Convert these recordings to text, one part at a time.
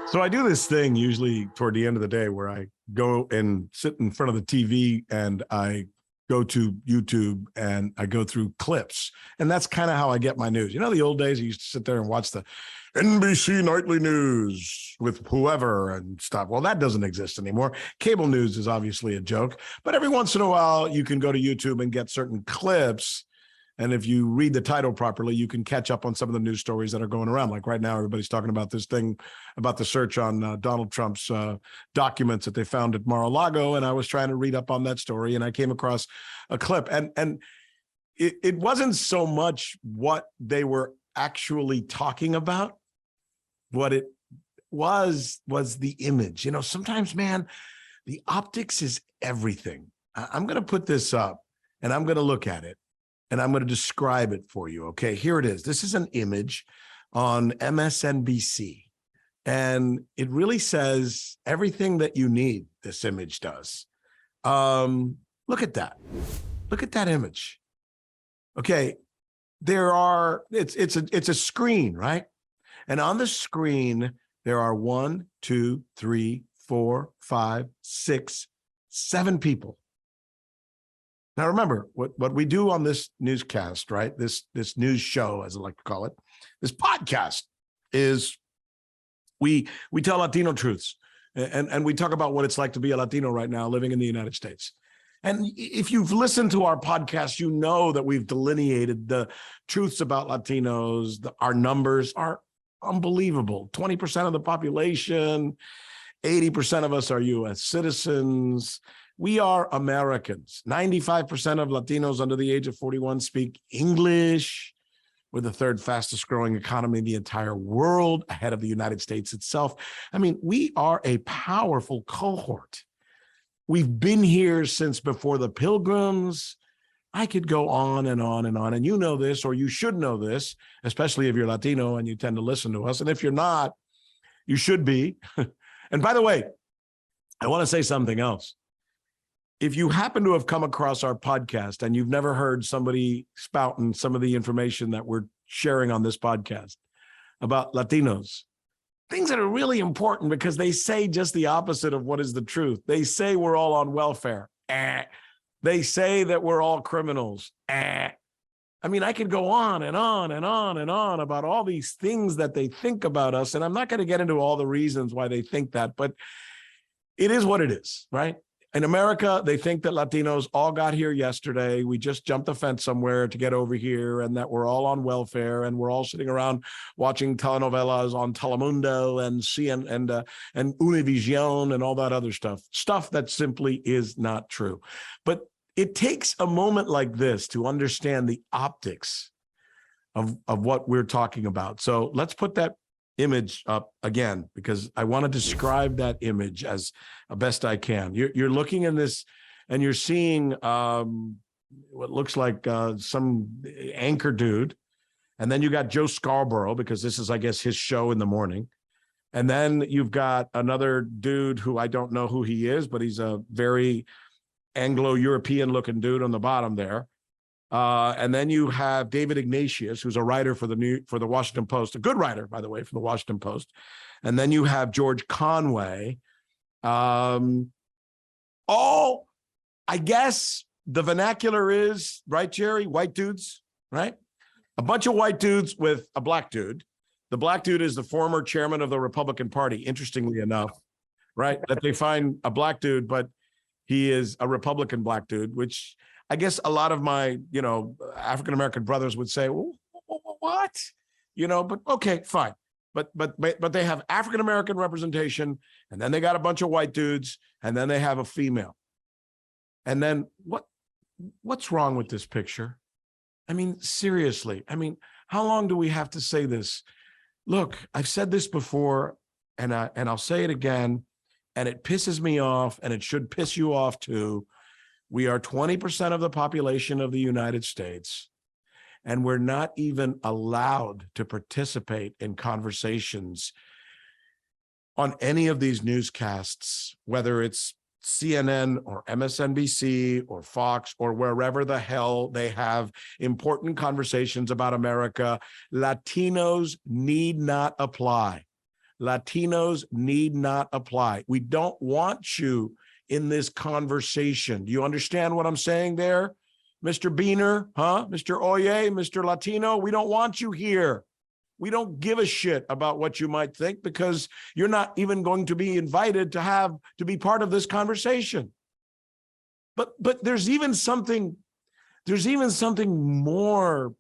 So I do this thing usually toward the end of the day where I go and sit in front of the TV and I go to YouTube and I go through clips. And that's kind of how I get my news. You know, the old days I used to sit there and watch the NBC nightly news with whoever and stuff. Well, that doesn't exist anymore. Cable news is obviously a joke, but every once in a while you can go to YouTube and get certain clips. And if you read the title properly, you can catch up on some of the news stories that are going around. Like right now, everybody's talking about this thing about the search on Donald Trump's documents that they found at Mar-a-Lago. And I was trying to read up on that story, and I came across a clip. And it wasn't so much what they were actually talking about. What it was the image. You know, sometimes, man, the optics is everything. I'm going to put this up, and I'm going to look at it. And I'm going to describe it for you. Okay, here it is. This is an image on MSNBC. And it really says everything that you need, this image does. Look at that. Look at that image. Okay, it's a screen, right? And on the screen, there are 1, 2, 3, 4, 5, 6, 7 people. Now, remember, what we do on this newscast, right? This news show, as I like to call it, this podcast is we tell Latino truths, and we talk about what it's like to be a Latino right now living in the United States. And if you've listened to our podcast, you know that we've delineated the truths about Latinos. Our numbers are unbelievable. 20% of the population, 80% of us are U.S. citizens. We are Americans. 95% of Latinos under the age of 41 speak English. We're the third fastest growing economy in the entire world, ahead of the United States itself. I mean, we are a powerful cohort. We've been here since before the Pilgrims. I could go on and on and on. And you know this, or you should know this, especially if you're Latino and you tend to listen to us. And if you're not, you should be. And by the way, I want to say something else. If you happen to have come across our podcast and you've never heard somebody spouting some of the information that we're sharing on this podcast about Latinos, things that are really important because they say just the opposite of what is the truth. They say we're all on welfare. They say that we're all criminals. I mean, I could go on and on and on and on about all these things that they think about us. And I'm not going to get into all the reasons why they think that, but it is what it is, right? In America, they think that Latinos all got here yesterday. We just jumped the fence somewhere to get over here, and that we're all on welfare, and we're all sitting around watching telenovelas on Telemundo and CNN and Univision and all that other stuff that simply is not true. But it takes a moment like this to understand the optics of what we're talking about. So let's put that image up again, because I want to describe that image as best I can. You're looking in this and you're seeing what looks like some anchor dude. And then you got Joe Scarborough, because this is, I guess, his show in the morning. And then you've got another dude who I don't know who he is, but he's a very Anglo-European looking dude on the bottom there. And then you have David Ignatius, who's a writer for the Washington Post, a good writer, by the way, for the Washington Post. And then you have George Conway. I guess the vernacular is, right, Jerry? White dudes, right? A bunch of white dudes with a black dude. The black dude is the former chairman of the Republican Party, interestingly enough, right? That they find a black dude, but he is a Republican black dude, which I guess a lot of my, African-American brothers would say, well, what? But okay, fine. But they have African-American representation, and then they got a bunch of white dudes, and then they have a female. And then what's wrong with this picture? I mean, seriously, how long do we have to say this? Look, I've said this before, and I'll say it again, and it pisses me off, and it should piss you off too. We are 20% of the population of the United States, and we're not even allowed to participate in conversations on any of these newscasts, whether it's CNN or MSNBC or Fox or wherever the hell they have important conversations about America. Latinos need not apply. Latinos need not apply. We don't want you in this conversation. Do you understand what I'm saying there, Mr. Beaner? Huh? Mr. Oye, Mr. Latino? We don't want you here. We don't give a shit about what you might think because you're not even going to be invited to be part of this conversation. But there's even something more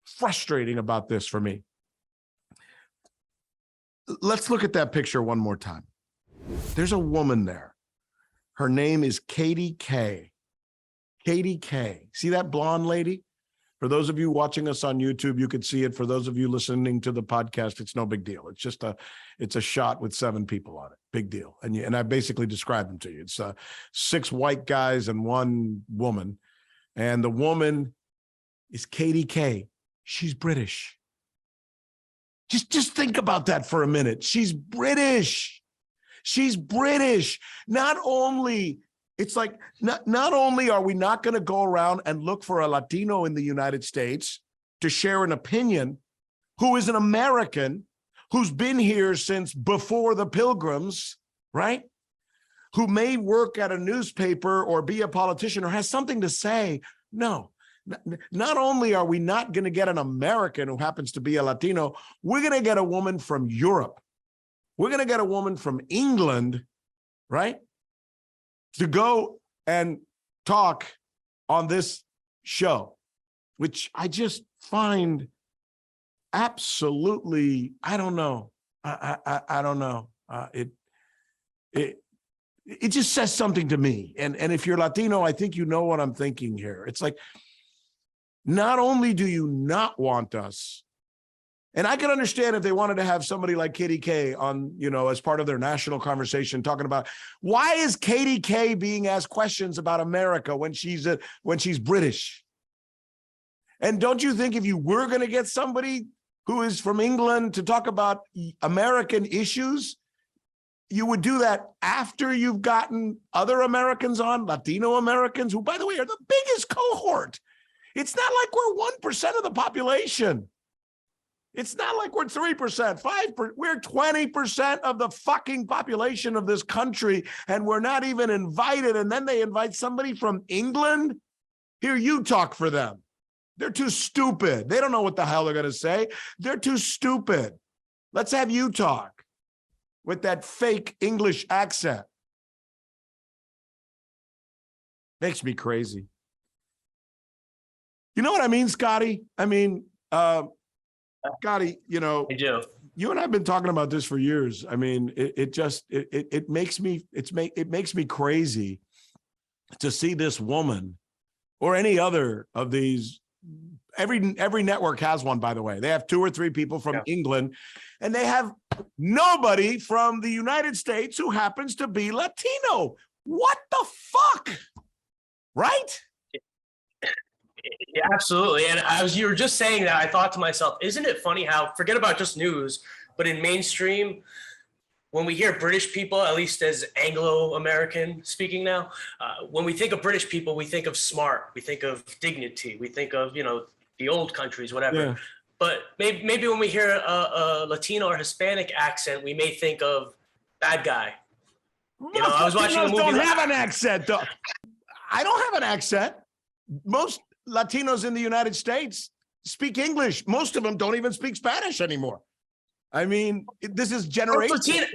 frustrating about this for me. Let's look at that picture one more time. There's a woman there. Her name is Katie K. Katie K. See that blonde lady? For those of you watching us on YouTube, you could see it. For those of you listening to the podcast, it's no big deal. It's just it's a shot with 7 people on it. Big deal. And I basically described them to you. It's 6 white guys and 1 woman. And the woman is Katie K. She's British. Just think about that for a minute. She's British. She's British. Not only, it's like, not only are we not going to go around and look for a Latino in the United States to share an opinion who is an American, who's been here since before the Pilgrims, right? Who may work at a newspaper or be a politician or has something to say. No, not only are we not going to get an American who happens to be a Latino, we're going to get a woman from Europe. We're going to get a woman from England, right? To go and talk on this show, which I just find absolutely, I don't know. I don't know. It just says something to me. And if you're Latino, I think you know what I'm thinking here. It's like, not only do you not want us, and I can understand if they wanted to have somebody like Katie K on, as part of their national conversation, talking about why is Katie K being asked questions about America when she's British? And don't you think if you were going to get somebody who is from England to talk about American issues, you would do that after you've gotten other Americans on, Latino Americans, who, by the way, are the biggest cohort. It's not like we're 1% of the population. It's not like we're 3%, 5%. We're 20% of the fucking population of this country, and we're not even invited. And then they invite somebody from England. Here, you talk for them. They're too stupid. They don't know what the hell they're going to say. They're too stupid. Let's have you talk with that fake English accent. Makes me crazy. You know what I mean, Scotty? I mean, Scotty, I do. You and I have been talking about this for years. I mean, it makes me crazy to see this woman or any other of these. Every network has one, by the way. They have 2 or 3 people from England, and they have nobody from the United States who happens to be Latino. What the fuck? Right? Yeah, absolutely. And as you were just saying that, I thought to myself, isn't it funny how, forget about just news, but in mainstream, when we hear British people, at least as Anglo-American speaking now, when we think of British people, we think of smart, we think of dignity, we think of, the old countries, whatever. Yeah. But maybe when we hear a Latino or Hispanic accent, we may think of bad guy. I was watching a movie. Don't have an accent, though. I don't have an accent. Most Latinos in the United States speak English. Most of them don't even speak Spanish anymore. I mean, this is generational,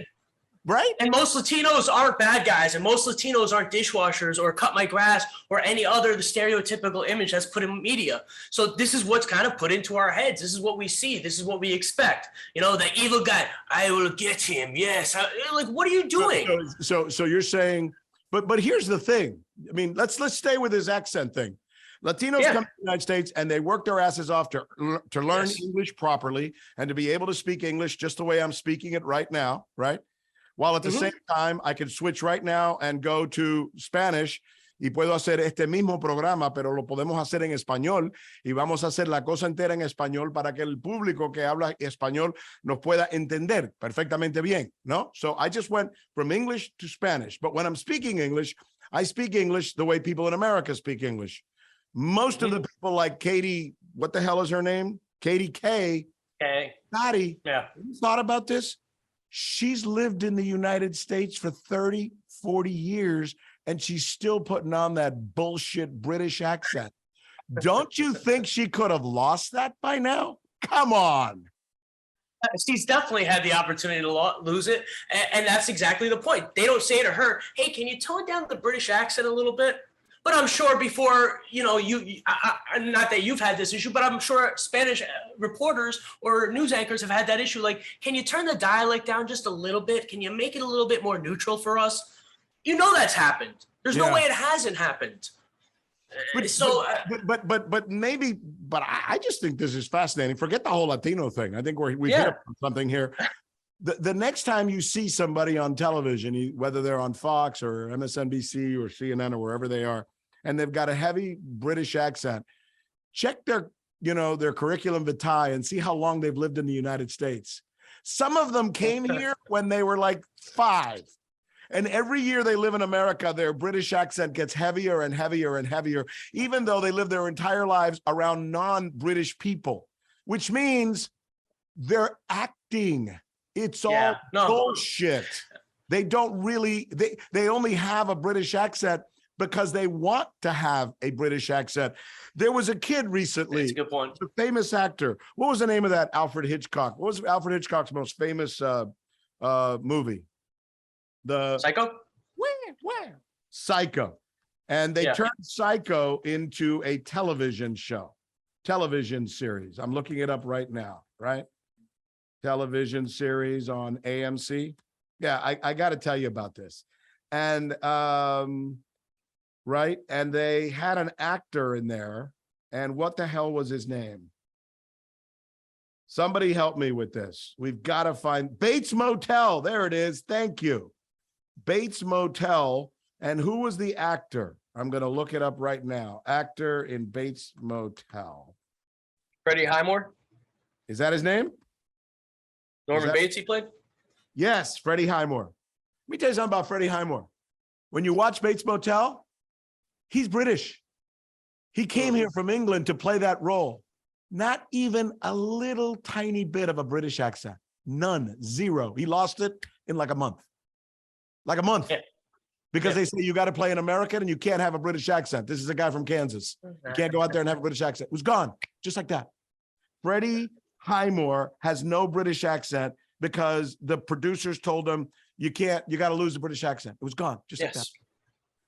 right? And most Latinos aren't bad guys, and most Latinos aren't dishwashers or cut my grass or any other the stereotypical image that's put in media. So this is what's kind of put into our heads. This is what we see. This is what we expect. The evil guy, I will get him. Yes. Like, what are you doing? So you're saying, but here's the thing. I mean, let's stay with this accent thing. Latinos come to the United States and they work their asses off to learn English properly and to be able to speak English just the way I'm speaking it right now, right? While at the same time, I can switch right now and go to Spanish y puedo hacer este mismo programa, pero lo podemos hacer en español y vamos a hacer la cosa entera en español para que el público que habla español nos pueda entender perfectamente bien, ¿no? So I just went from English to Spanish, but when I'm speaking English, I speak English the way people in America speak English. Most of the people like Katie, what the hell is her name? Katie K. Okay. Scotty. Yeah. Have you thought about this? She's lived in the United States for 30, 40 years, and she's still putting on that bullshit British accent. Don't you think she could have lost that by now? Come on. She's definitely had the opportunity to lose it, and that's exactly the point. They don't say to her, "Hey, can you tone down the British accent a little bit?" But I'm sure before, not that you've had this issue, but I'm sure Spanish reporters or news anchors have had that issue. Like, can you turn the dialect down just a little bit? Can you make it a little bit more neutral for us? You know that's happened. There's no way it hasn't happened. But I just think this is fascinating. Forget the whole Latino thing. I think we've hit up something here. The next time you see somebody on television, whether they're on Fox or MSNBC or CNN or wherever they are, and they've got a heavy British accent, check their curriculum vitae and see how long they've lived in the United States. Some of them came here when they were like 5. And every year they live in America, their British accent gets heavier and heavier and heavier, even though they live their entire lives around non-British people, which means they're acting. It's all bullshit. They don't really, they only have a British accent because they want to have a British accent. There was a kid recently, that's a good point, a famous actor. What was the name of that Alfred Hitchcock? What was Alfred Hitchcock's most famous movie? The Psycho? Where? Psycho. And they turned Psycho into a television series. I'm looking it up right now, right? Television series on AMC. Yeah, I got to tell you about this. And right, and they had an actor in there, and what the hell was his name? Somebody help me with this. We've got to find Bates Motel. There it is. Thank you. Bates Motel. And who was the actor? I'm going to look it up right now. Actor in Bates Motel. Freddie Highmore? Is that his name? Norman Bates he played? Yes, Freddie Highmore. Let me tell you something about Freddie Highmore. When you watch Bates Motel, he's British. He came here from England to play that role. Not even a little tiny bit of a British accent. None, zero. He lost it in like a month. Yeah. Because they say you got to play an American and you can't have a British accent. This is a guy from Kansas. You can't go out there and have a British accent. It was gone, just like that. Freddie Highmore has no British accent because the producers told him, you got to lose the British accent. It was gone, just like that.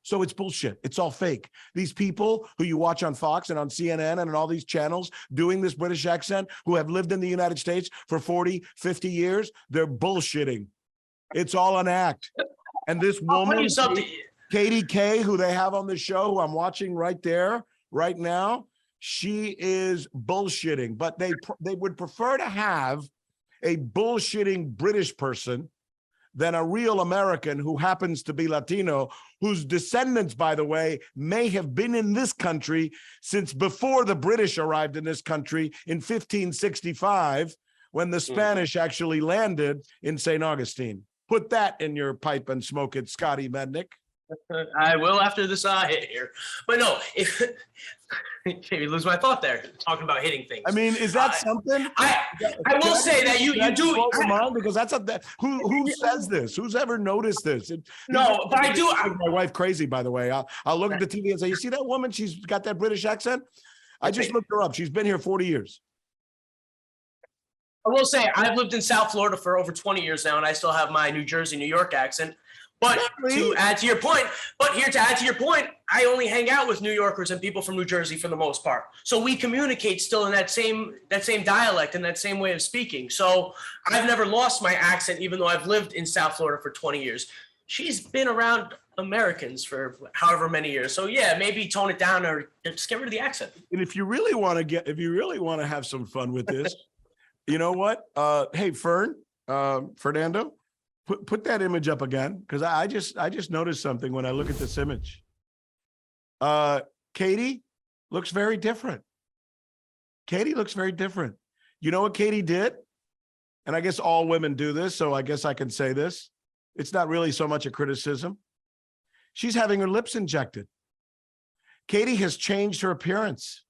So it's bullshit. It's all fake. These people who you watch on Fox and on CNN and on all these channels doing this British accent, who have lived in the United States for 40, 50 years, they're bullshitting. It's all an act. And this woman, Katie K, who they have on the show, who I'm watching right there, right now, she is bullshitting. But they would prefer to have a bullshitting British person than a real American who happens to be Latino, whose descendants, by the way, may have been in this country since before the British arrived in this country in 1565, when the Spanish actually landed in St. Augustine. Put that in your pipe and smoke it, Scotty Mednick. I will after this hit here. But no, if maybe lose my thought there, talking about hitting things. I mean, is that something? I will say that you do. Because that's who says this? Who's ever noticed this? No, but I do. My wife crazy, by the way. I'll look at the TV and say, you see that woman? She's got that British accent. I just looked her up. She's been here 40 years. I will say I've lived in South Florida for over 20 years now, and I still have my New Jersey, New York accent. But to add to your point, I only hang out with New Yorkers and people from New Jersey for the most part. So we communicate still in that same dialect and that same way of speaking. So I've never lost my accent, even though I've lived in South Florida for 20 years. She's been around Americans for however many years. So yeah, maybe tone it down or just get rid of the accent. And if you really want to have some fun with this, you know what? Hey, Fernando, put that image up again, because I just noticed something when I look at this image. Katie looks very different. Katie looks very different. You know what Katie did? And I guess all women do this, so I guess I can say this. It's not really so much a criticism. She's having her lips injected. Katie has changed her appearance.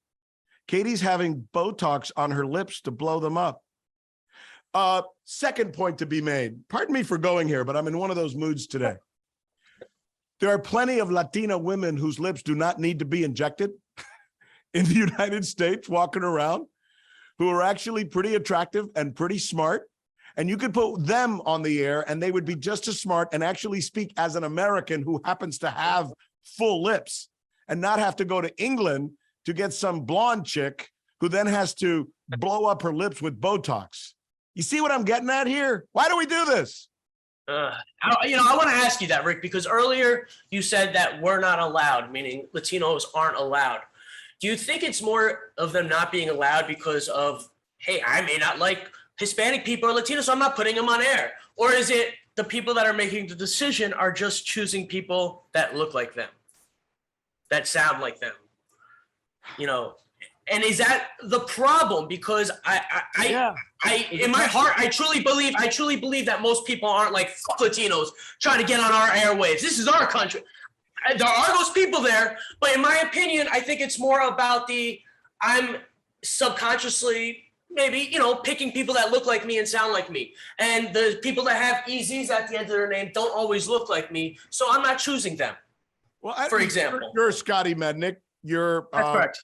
Katie's having Botox on her lips to blow them up. Second point to be made. Pardon me for going here, but I'm in one of those moods today. There are plenty of Latina women whose lips do not need to be injected in the United States walking around who are actually pretty attractive and pretty smart. And you could put them on the air and they would be just as smart and actually speak as an American who happens to have full lips and not have to go to England to get some blonde chick who then has to blow up her lips with Botox. You see what I'm getting at here? Why do we do this? I want to ask you that, Rick, because earlier you said that we're not allowed, meaning Latinos aren't allowed. Do you think it's more of them not being allowed because of, hey, I may not like Hispanic people or Latinos, so I'm not putting them on air? Or is it the people that are making the decision are just choosing people that look like them, that sound like them? And is that the problem? Because in my heart, I truly believe that most people aren't like, fuck Latinos trying to get on our airwaves. This is our country. There are those people there, but in my opinion, I think it's more about I'm subconsciously maybe, picking people that look like me and sound like me. And the people that have EZs at the end of their name don't always look like me. So I'm not choosing them. Well, for example, you're Scotty Mednick. You're correct.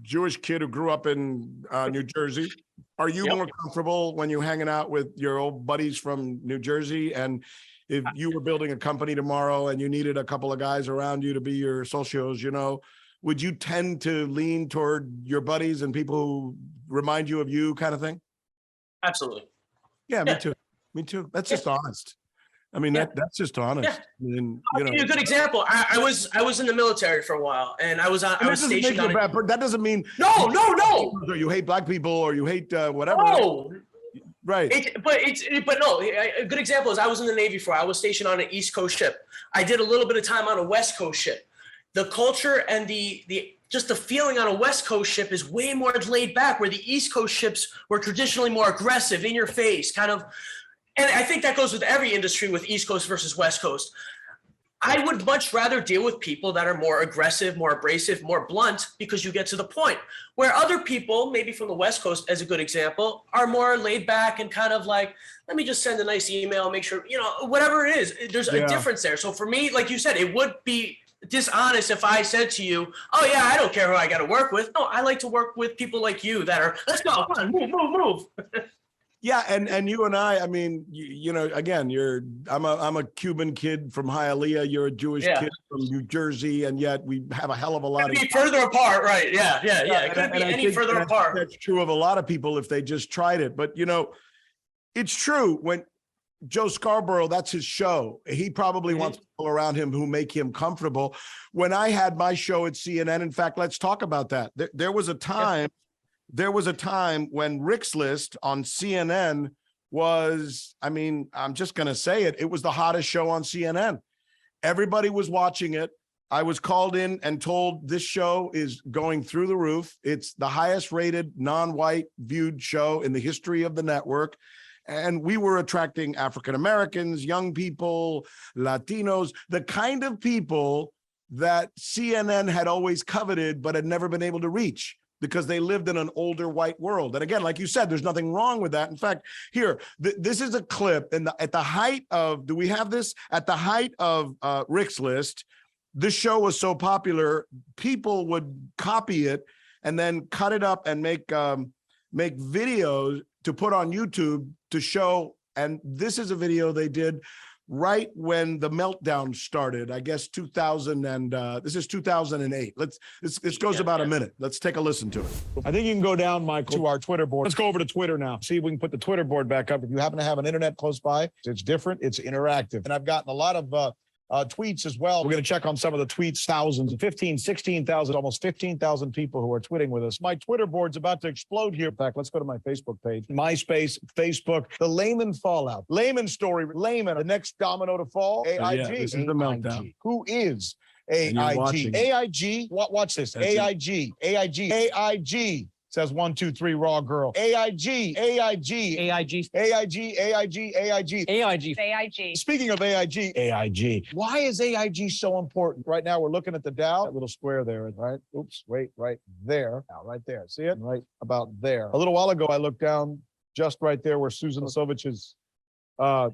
Jewish kid who grew up in New Jersey. Are you more comfortable when you're hanging out with your old buddies from New Jersey? And if you were building a company tomorrow and you needed a couple of guys around you to be your socios, would you tend to lean toward your buddies and people who remind you of you kind of thing? Absolutely. Yeah, me too. Me too. That's just honest. I mean, that's just honest. Yeah. I mean, I'll give you a good example. I was in the military for a while, and I was stationed on. That doesn't mean no. Or you hate black people, or you hate whatever. No. Right. But no. A good example is I was in the Navy for. I was stationed on an East Coast ship. I did a little bit of time on a West Coast ship. The culture and just the feeling on a West Coast ship is way more laid back, where the East Coast ships were traditionally more aggressive, in your face, kind of. And I think that goes with every industry with East Coast versus West Coast. I would much rather deal with people that are more aggressive, more abrasive, more blunt, because you get to the point. Where other people, maybe from the West Coast as a good example, are more laid back and kind of like, let me just send a nice email, make sure, whatever it is, there's a difference there. So for me, like you said, it would be dishonest if I said to you, oh yeah, I don't care who I got to work with. No, I like to work with people like you that are, let's go, come on, move. Yeah, and you and I mean, again, I'm a Cuban kid from Hialeah. You're a Jewish kid from New Jersey, and yet we have a hell of a lot. Could be further apart, right? Yeah. It couldn't be any further apart. That's true of a lot of people if they just tried it. But it's true when Joe Scarborough, that's his show. He probably wants people around him who make him comfortable. When I had my show at CNN, in fact, let's talk about that. There was a time. There was a time when Rick's List on CNN was, I'm just going to say it. It was the hottest show on CNN. Everybody was watching it. I was called in and told this show is going through the roof. It's the highest rated non-white viewed show in the history of the network. And we were attracting African-Americans, young people, Latinos, the kind of people that CNN had always coveted, but had never been able to reach, because they lived in an older white world. And again, like you said, there's nothing wrong with that. In fact, here, this is a clip at the height of, do we have this? At the height of Rick's List, this show was so popular, people would copy it and then cut it up and make videos to put on YouTube to show. And this is a video they did right when the meltdown started, I guess 2000 and this is 2008. This goes about a minute. Let's take a listen to it. I think you can go down, Michael, to our Twitter board. Let's go over to Twitter now. See if we can put the Twitter board back up. If you happen to have an internet close by, it's different, it's interactive. And I've gotten a lot of tweets as well. We're going to check on some of the tweets, thousands, 15, 16,000, almost 15,000 people who are tweeting with us. My Twitter board's about to explode here. In fact, let's go to my Facebook page, MySpace, Facebook, the Layman fallout, Layman story, Layman, the next domino to fall, AIG. Yeah, this is the meltdown. Who is AIG? AIG, watch this, AIG, AIG. Says 1, 2, 3, raw girl. AIG. Speaking of AIG. Why is AIG so important? Right now, we're looking at the Dow, that little square there, right? Oops, wait, right there. Now, right there. See it? Right about there. A little while ago, I looked down just right there where Susan Sovich's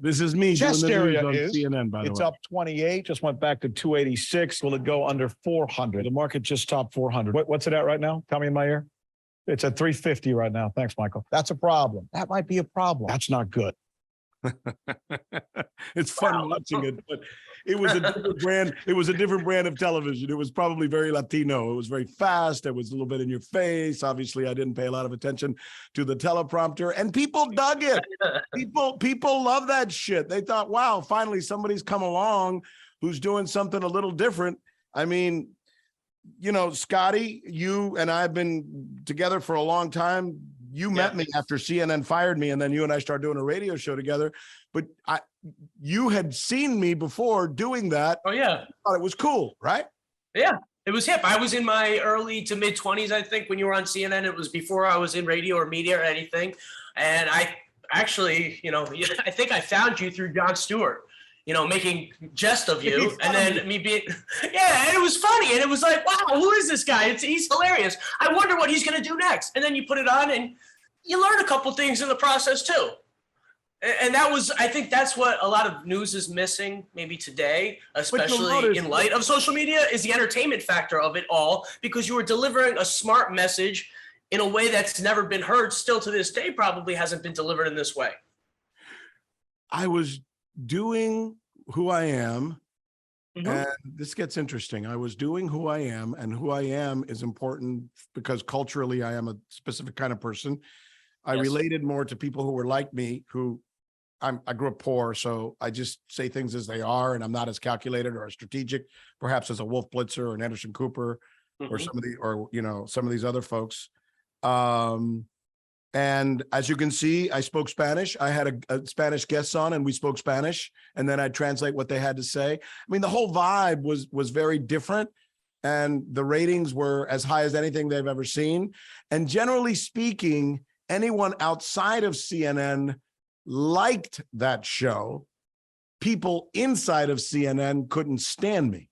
This is me chest doing the area news on is. CNN, by the It's way. up 28, just went back to 286. Will it go under 400? The market just topped 400. What's it at right now? Tell me in my ear. It's at 350 right now. Thanks, Michael. That's a problem. That might be a problem. That's not good. It's fun watching it, but it was a different brand. It was a different brand of television. It was probably very Latino. It was very fast. It was a little bit in your face. Obviously, I didn't pay a lot of attention to the teleprompter, and people dug it. People love that shit. They thought, wow, finally somebody's come along who's doing something a little different. I mean, you know, Scotty, you and I have been together for a long time. You met me after CNN fired me, and then you and I started doing a radio show together. But you had seen me before doing that. Oh yeah, Thought it was cool, right? Yeah, it was hip. I was in my early to mid 20s, I think, when you were on CNN. It was before I was in radio or media or anything. And I actually, you know, I think I found you through Jon Stewart, you know, making jest of you, and then me being, yeah, and it was funny, and it was like, wow, who is this guy? He's hilarious. I wonder what he's gonna do next. And then you put it on, and you learn a couple things in the process too. And that was, I think that's what a lot of news is missing, maybe today, especially in light of social media, is the entertainment factor of it all, because you were delivering a smart message in a way that's never been heard, still to this day, probably hasn't been delivered in this way. I was doing who I am, Mm-hmm. and this gets interesting. I was doing who I am, and who I am is important because culturally I am a specific kind of person. I related more to people who were like me, who I grew up poor, so I just say things as they are, and I'm not as calculated or as strategic, perhaps as a Wolf Blitzer or an Anderson Cooper or some of the, or you know, some of these other folks. And as you can see, I spoke Spanish. I had a Spanish guest on, and we spoke Spanish, and then I'd translate what they had to say. I mean, the whole vibe was very different, and the ratings were as high as anything they've ever seen. And generally speaking, anyone outside of CNN liked that show. People inside of CNN couldn't stand me.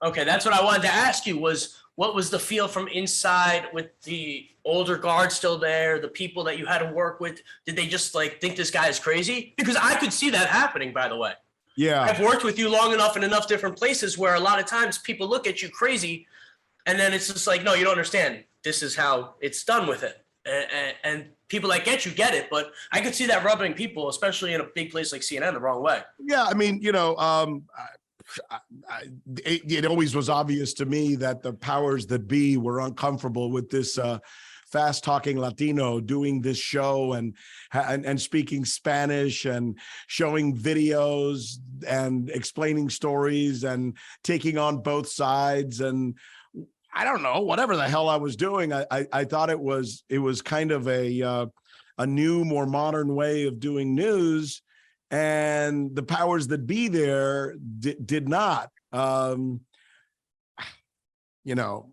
Okay, that's what I wanted to ask you, was what was the feel from inside with the older guard still there, the people that you had to work with? Did they just like think this guy is crazy? Because I could see that happening, by the way. Yeah. I've worked with you long enough in enough different places where a lot of times people look at you crazy, and then it's just like, no, you don't understand. This is how it's done with it. And people that get you get it, but I could see that rubbing people, especially in a big place like CNN, the wrong way. Yeah, I mean, you know, it always was obvious to me that the powers that be were uncomfortable with this fast-talking Latino doing this show and speaking Spanish and showing videos and explaining stories and taking on both sides. And I don't know, whatever the hell I was doing, I thought it was kind of a new, more modern way of doing news. And the powers that be there did not. You know,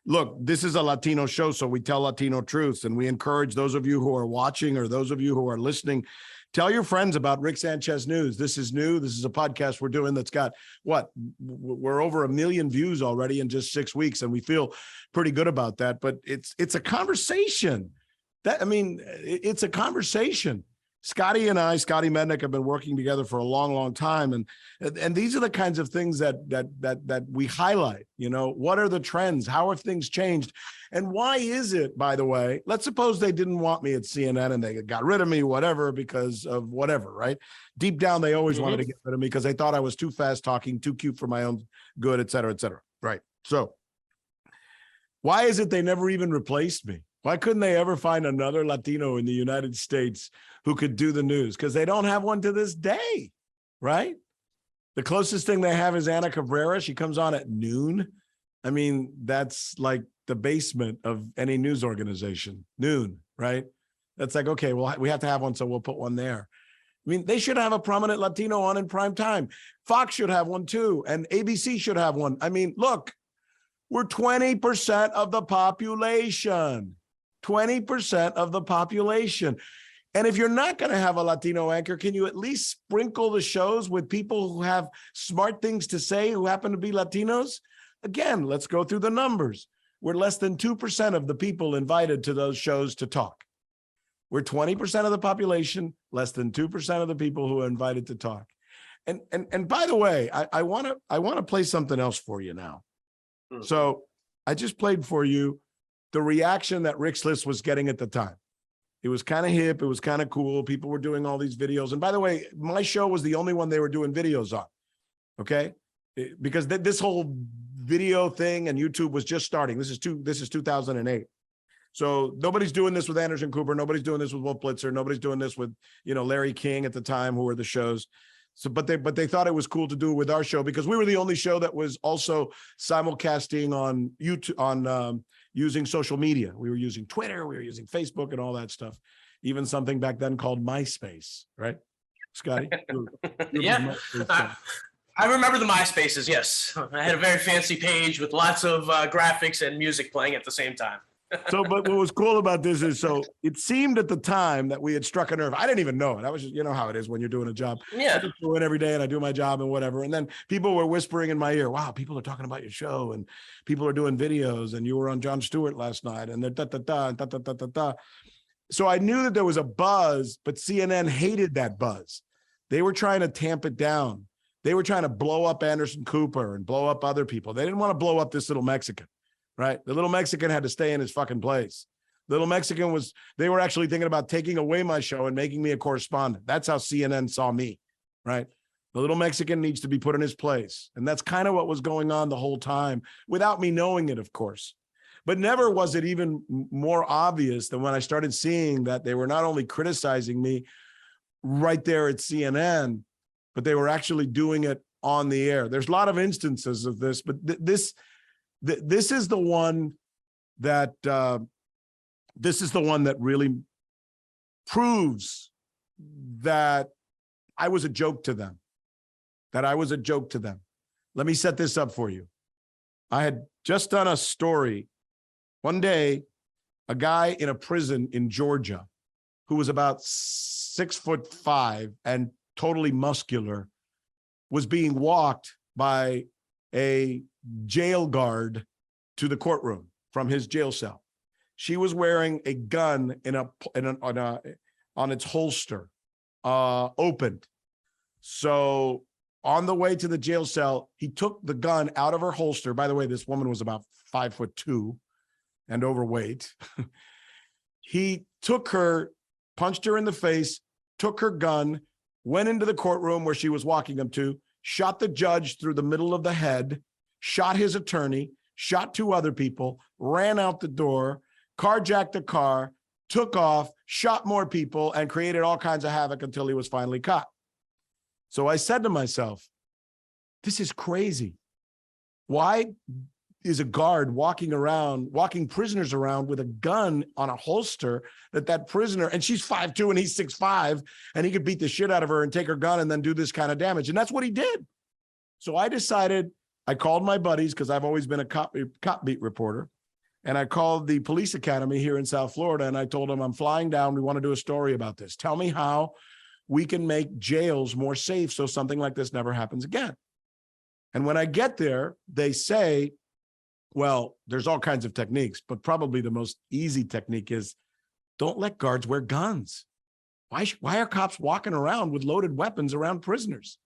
look, this is a Latino show, so we tell Latino truths, and we encourage those of you who are watching or those of you who are listening, tell your friends about Rick Sanchez News. This is new. This is a podcast we're doing that's got, what, we're over 1 million views already in just 6 weeks, and we feel pretty good about that. But it's a conversation. It's a conversation. Scotty and I, Scotty Mednick, have been working together for a long, long time. And these are the kinds of things that we highlight. You know, what are the trends? How have things changed? And why is it, by the way, let's suppose they didn't want me at CNN and they got rid of me, whatever, because of whatever, right? Deep down, they always wanted to get rid of me because they thought I was too fast talking, too cute for my own good, et cetera, right? So why is it they never even replaced me? Why couldn't they ever find another Latino in the United States who could do the news? Because they don't have one to this day, right? The closest thing they have is Ana Cabrera. She comes on at noon. I mean, that's like the basement of any news organization, noon, right? That's like, okay, well, we have to have one, so we'll put one there. I mean, they should have a prominent Latino on in prime time. Fox should have one too, and ABC should have one. I mean, look, we're 20% of the population. 20% of the population. And if you're not going to have a Latino anchor, can you at least sprinkle the shows with people who have smart things to say who happen to be Latinos? Again, let's go through the numbers. We're less than 2% of the people invited to those shows to talk. We're 20% of the population, less than 2% of the people who are invited to talk. And by the way, I want to play something else for you now. Mm-hmm. So I just played for you the reaction that Rick Sliss was getting at the time. It was kind of hip. It was kind of cool. People were doing all these videos. And by the way, my show was the only one they were doing videos on. Okay. Because this whole video thing and YouTube was just starting. This is 2008. So nobody's doing this with Anderson Cooper. Nobody's doing this with Wolf Blitzer. Nobody's doing this with, Larry King at the time, who were the shows. So, but they thought it was cool to do it with our show because we were the only show that was also simulcasting on YouTube, on using social media. We were using Twitter, we were using Facebook and all that stuff. Even something back then called MySpace, right, Scotty? Yeah. I remember the MySpaces, yes. I had a very fancy page with lots of graphics and music playing at the same time. So, but what was cool about this is, so it seemed at the time that we had struck a nerve. I didn't even know it. I was just, you know how it is when you're doing a job. Yeah. I just do it every day and I do my job and whatever. And then people were whispering in my ear, wow, people are talking about your show and people are doing videos and you were on Jon Stewart last night and they're da. So I knew that there was a buzz, but CNN hated that buzz. They were trying to tamp it down. They were trying to blow up Anderson Cooper and blow up other people. They didn't want to blow up this little Mexican. Right? The little Mexican had to stay in his fucking place. Little Mexican they were actually thinking about taking away my show and making me a correspondent. That's how CNN saw me, right? The little Mexican needs to be put in his place. And that's kind of what was going on the whole time without me knowing it, of course. But never was it even more obvious than when I started seeing that they were not only criticizing me right there at CNN, but they were actually doing it on the air. There's a lot of instances of this, but this is the one that really proves that I was a joke to them, Let me set this up for you. I had just done a story. One day, a guy in a prison in Georgia who was about 6'5" and totally muscular was being walked by a jail guard to the courtroom from his jail cell. She was wearing a gun on its holster, opened. So on the way to the jail cell, he took the gun out of her holster. By the way, this woman was about 5'2" and overweight. He took her, punched her in the face, took her gun, went into the courtroom where she was walking him to, shot the judge through the middle of the head, shot his attorney, shot 2 other people, ran out the door, carjacked a car, took off, shot more people, and created all kinds of havoc until he was finally caught. So I said to myself, this is crazy. Why is a guard walking prisoners around with a gun on a holster that prisoner, and she's 5'2" and he's 6'5", and he could beat the shit out of her and take her gun and then do this kind of damage. And that's what he did. So I decided, I called my buddies because I've always been a cop beat reporter. And I called the police academy here in South Florida and I told them, I'm flying down. We want to do a story about this. Tell me how we can make jails more safe so something like this never happens again. And when I get there, they say, well, there's all kinds of techniques, but probably the most easy technique is don't let guards wear guns. Why are cops walking around with loaded weapons around prisoners?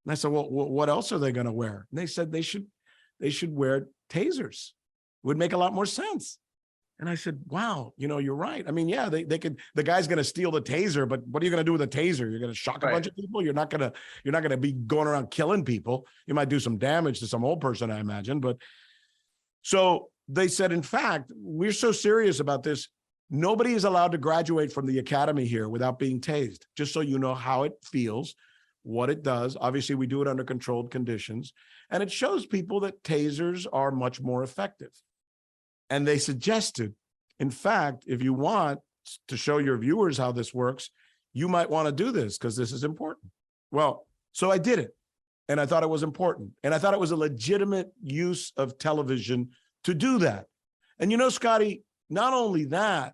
And I said, well, what else are they going to wear? And they said they should wear tasers. It would make a lot more sense. And I said, wow, you're right. I mean, yeah, they could, the guy's going to steal the taser, but what are you going to do with a taser? You're going to shock a bunch of people. You're not going to be going around killing people. You might do some damage to some old person, I imagine. But so they said, in fact, we're so serious about this. Nobody is allowed to graduate from the academy here without being tased, just so you know how it feels, what it does. Obviously, we do it under controlled conditions, and it shows people that tasers are much more effective. And they suggested, in fact, if you want to show your viewers how this works, you might want to do this because this is important. Well, so I did it, and I thought it was important, and I thought it was a legitimate use of television to do that. And Scotty, not only that,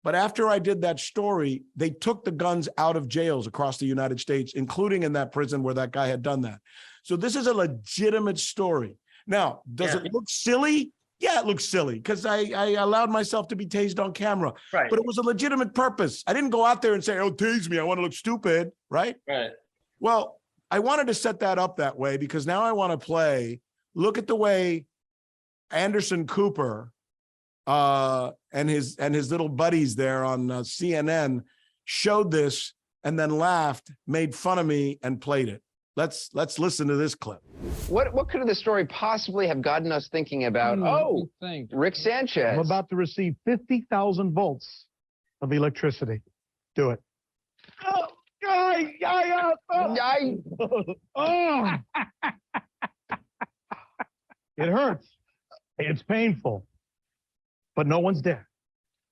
but after I did that story, they took the guns out of jails across the United States, including in that prison where that guy had done that. So this is a legitimate story. Now, does it look silly? Yeah, it looks silly because I allowed myself to be tased on camera, Right. but it was a legitimate purpose. I didn't go out there and say, oh, tase me, I want to look stupid, right? Right. Well, I wanted to set that up that way because now I want to play, look at the way Anderson Cooper and his little buddies there on CNN showed this and then laughed, made fun of me, and played it. Let's listen to this clip. What could the story possibly have gotten us thinking about? Rick Sanchez. I'm about to receive 50,000 volts of electricity. Do it. Oh, oh. It hurts. It's painful. But no one's dead.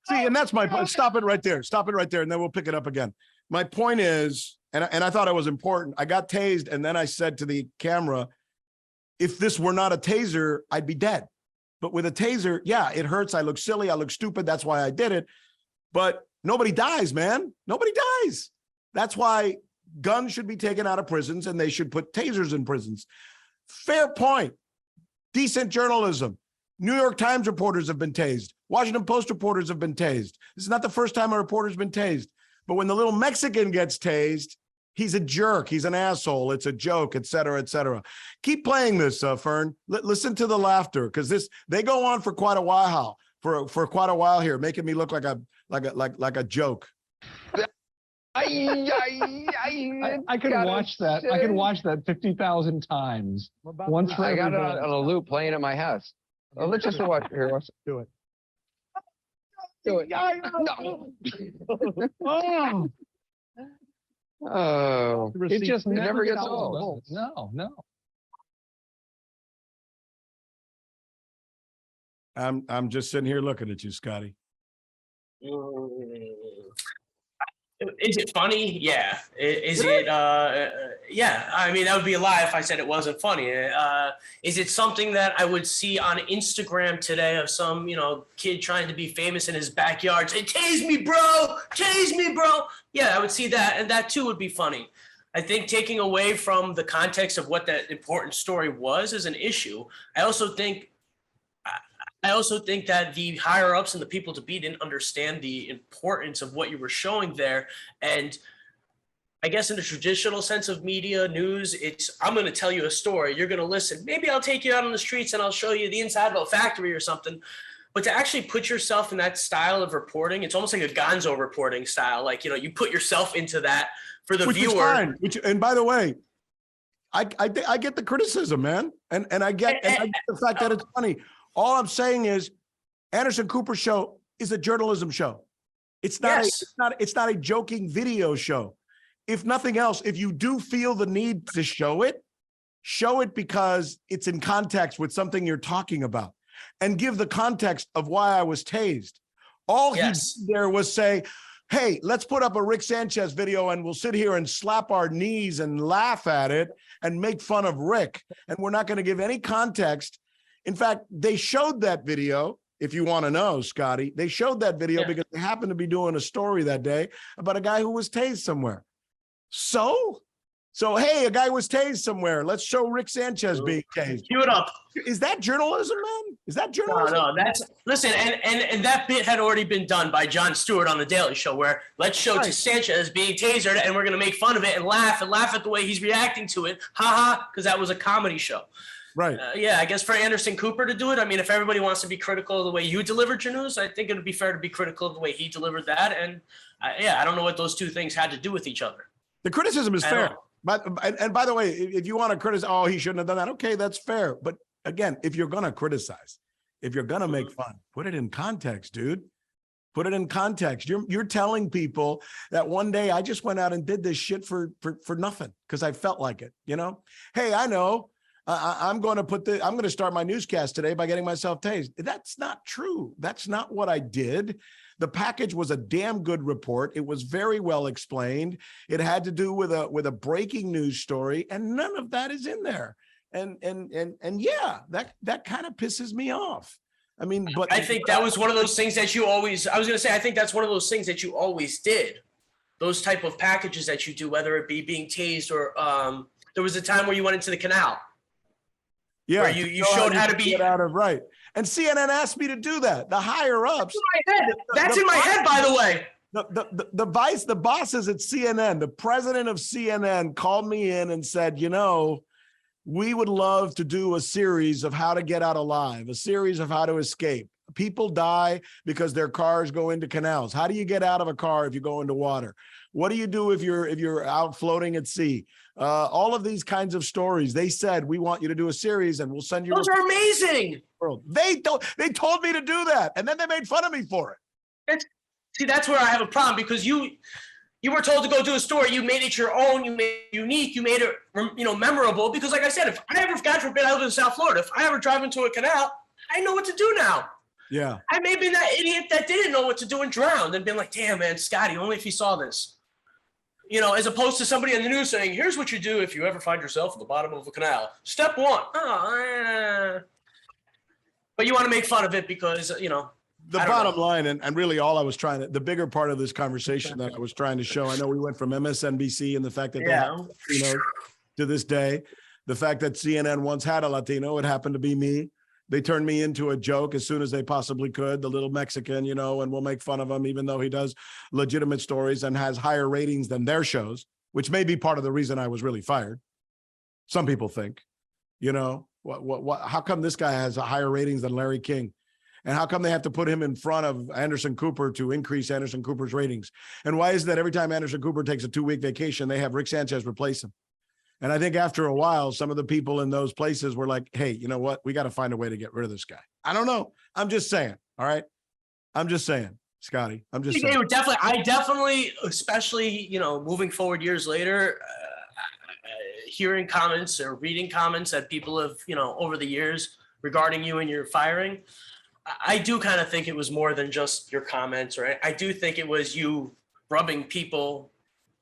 See, and that's my point. Stop it right there. Stop it right there, and then we'll pick it up again. My point is, and I thought it was important, I got tased, and then I said to the camera, if this were not a taser, I'd be dead. But with a taser, yeah, it hurts. I look silly. I look stupid. That's why I did it. But nobody dies, man. Nobody dies. That's why guns should be taken out of prisons, and they should put tasers in prisons. Fair point. Decent journalism. New York Times reporters have been tased. Washington Post reporters have been tased. This is not the first time a reporter's been tased. But when the little Mexican gets tased, he's a jerk. He's an asshole. It's a joke, et cetera, et cetera. Keep playing this, Fern. Listen to the laughter, because they go on for quite a while. For quite a while here, making me look like a joke. I can watch that. I can watch that 50,000 times. Once for I got it every on a loop playing at my house. Oh, let's just watch here. Do it. Do it. Oh. Oh, it just never gets old. old. No. I'm just sitting here looking at you, Scotty. Is it funny? Yeah. Is it? Yeah. I mean, that would be a lie if I said it wasn't funny. Is it something that I would see on Instagram today of some, kid trying to be famous in his backyard? Say, "Tase me, bro! Tase me, bro!" Yeah, I would see that, and that too would be funny. I think taking away from the context of what that important story was is an issue. I also think that the higher ups and the people to be didn't understand the importance of what you were showing there. And I guess in the traditional sense of media news, it's, I'm going to tell you a story. You're going to listen. Maybe I'll take you out on the streets and I'll show you the inside of a factory or something. But to actually put yourself in that style of reporting, it's almost like a gonzo reporting style. Like, you put yourself into that for the viewer. Is fine. And by the way, I get the criticism, man. And I get the fact that it's funny. All I'm saying is Anderson Cooper's show is a journalism show. It's not, it's not a joking video show. If nothing else, if you do feel the need to show it because it's in context with something you're talking about, and give the context of why I was tased. All he did there was say, hey, let's put up a Rick Sanchez video and we'll sit here and slap our knees and laugh at it and make fun of Rick. And we're not going to give any context. In fact, they showed that video, if you want to know, Scotty. They showed that video because they happened to be doing a story that day about a guy who was tased somewhere. So hey, a guy was tased somewhere. Let's show Rick Sanchez being tased. Cue it up. Is that journalism, man? Is that journalism? No, listen, and that bit had already been done by Jon Stewart on The Daily Show, where let's show Sanchez being tasered and we're going to make fun of it and laugh at the way he's reacting to it. Because that was a comedy show. Right. Yeah, I guess for Anderson Cooper to do it, I mean, if everybody wants to be critical of the way you delivered your news, I think it would be fair to be critical of the way he delivered that. And I don't know what those two things had to do with each other. The criticism is fair. But and by the way, if you want to criticize, oh, he shouldn't have done that. Okay, that's fair. But again, if you're going to criticize, if you're going to make fun, put it in context, dude. Put it in context. You're telling people that one day I just went out and did this shit for nothing because I felt like it, Hey, I know. I'm going to start my newscast today by getting myself tased. That's not true. That's not what I did. The package was a damn good report. It was very well explained. It had to do with a breaking news story, and none of that is in there. And yeah, that kind of pisses me off. I mean, but I think that was one of those things that you always, I was going to say, I think that's one of those things that you always did. Those type of packages that you do, whether it be being tased or there was a time where you went into the canal. Yeah, where you showed how to be get out of right. And CNN asked me to do that. The higher ups. That's in my head, by the way. The bosses at CNN, the president of CNN called me in and said, we would love to do a series of how to get out alive, a series of how to escape. People die because their cars go into canals. How do you get out of a car if you go into water? What do you do if you're out floating at sea? All of these kinds of stories. They said, we want you to do a series and we'll send you. Those are amazing. They told me to do that. And then they made fun of me for it. See, that's where I have a problem, because you were told to go do a story. You made it your own. You made it unique. You made it, memorable. Because like I said, if I ever, God forbid, I live in South Florida, if I ever drive into a canal, I know what to do now. Yeah. I may have been that idiot that didn't know what to do and drowned and been like, damn, man, Scotty, only if he saw this. As opposed to somebody on the news saying, here's what you do if you ever find yourself at the bottom of a canal. Step one. But you want to make fun of it because, the bottom line, and really all I was the bigger part of this conversation that I was trying to show, I know we went from MSNBC and the fact that they have, to this day, the fact that CNN once had a Latino, it happened to be me. They turned me into a joke as soon as they possibly could, the little Mexican, and we'll make fun of him, even though he does legitimate stories and has higher ratings than their shows, which may be part of the reason I was really fired. Some people think, how come this guy has higher ratings than Larry King? And how come they have to put him in front of Anderson Cooper to increase Anderson Cooper's ratings? And why is it that every time Anderson Cooper takes a 2-week vacation, they have Rick Sanchez replace him? And I think after a while, some of the people in those places were like, hey, you know what? We got to find a way to get rid of this guy. I don't know. I'm just saying. All right. I'm just saying, Scotty. I'm just saying. I definitely, especially, moving forward years later, hearing comments or reading comments that people have, over the years regarding you and your firing, I do kind of think it was more than just your comments, right? I do think it was you rubbing people,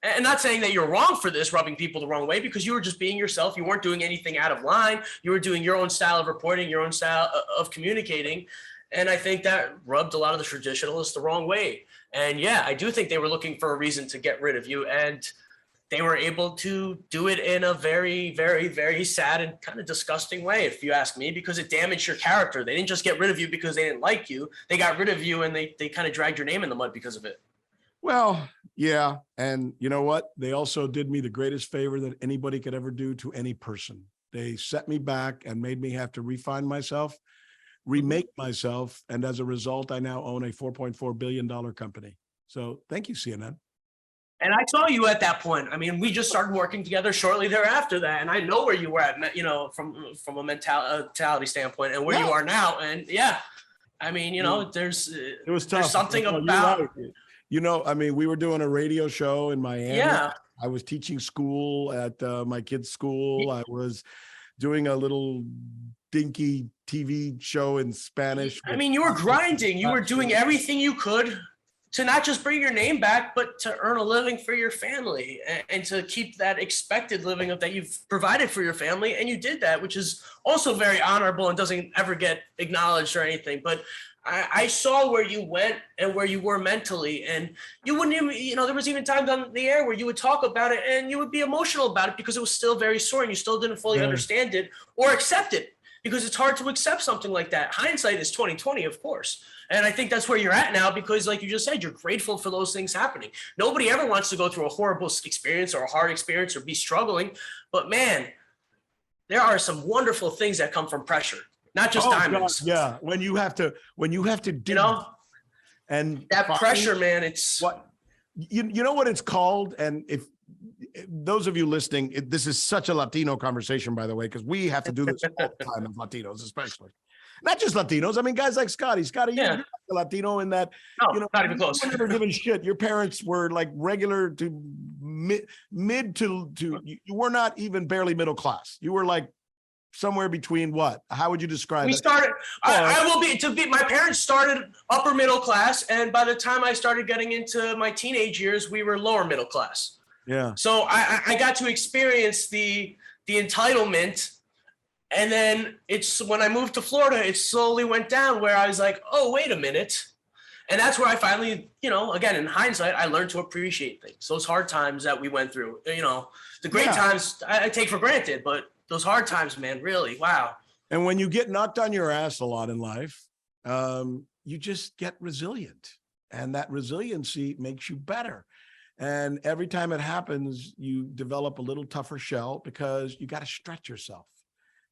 and not saying that you're wrong for this, rubbing people the wrong way, because you were just being yourself. You weren't doing anything out of line. You were doing your own style of reporting, your own style of communicating. And I think that rubbed a lot of the traditionalists the wrong way. And yeah, I do think they were looking for a reason to get rid of you. And they were able to do it in a very, very, very sad and kind of disgusting way, if you ask me, because it damaged your character. They didn't just get rid of you because they didn't like you. They got rid of you and they kind of dragged your name in the mud because of it. Well, yeah. And you know what? They also did me the greatest favor that anybody could ever do to any person. They set me back and made me have to refine myself, remake myself. And as a result, I now own a $4.4 billion company. So thank you, CNN. And I saw you at that point. I mean, we just started working together shortly thereafter that, and I know where you were at, from a mentality standpoint, and where you are now. And yeah, I mean, it was tough. There's something about. Right. We were doing a radio show in Miami. Yeah. I was teaching school at my kid's school. I was doing a little dinky TV show in Spanish. I mean, you were grinding. You were doing everything you could to not just bring your name back, but to earn a living for your family and to keep that expected living that you've provided for your family. And you did that, which is also very honorable and doesn't ever get acknowledged or anything. But I saw where you went and where you were mentally, and you wouldn't even, there was even times on the air where you would talk about it and you would be emotional about it because it was still very sore and you still didn't fully understand it or accept it, because it's hard to accept something like that. Hindsight is 20/20, of course. And I think that's where you're at now, because like you just said, you're grateful for those things happening. Nobody ever wants to go through a horrible experience or a hard experience or be struggling. But man, there are some wonderful things that come from pressure, not just diamonds. God, yeah. When you have to do, and that pressure, man, it's what, you know what it's called. And if those of you listening, this is such a Latino conversation, by the way, because we have to do this all the time, as Latinos, especially. Not just Latinos. I mean, guys like Scotty. Scotty, you're not a Latino in that. No, not even close. You were never giving shit. Your parents were like regular to mid to you were not even barely middle class. You were like somewhere between what? How would you describe it? We started. My parents started upper middle class, and by the time I started getting into my teenage years, we were lower middle class. Yeah. So I got to experience the entitlement. And then it's when I moved to Florida, it slowly went down where I was like, oh, wait a minute. And that's where I finally, again, in hindsight, I learned to appreciate things. Those hard times that we went through, the great times I take for granted, but those hard times, man, really, wow. And when you get knocked on your ass a lot in life, you just get resilient, and that resiliency makes you better. And every time it happens, you develop a little tougher shell because you got to stretch yourself.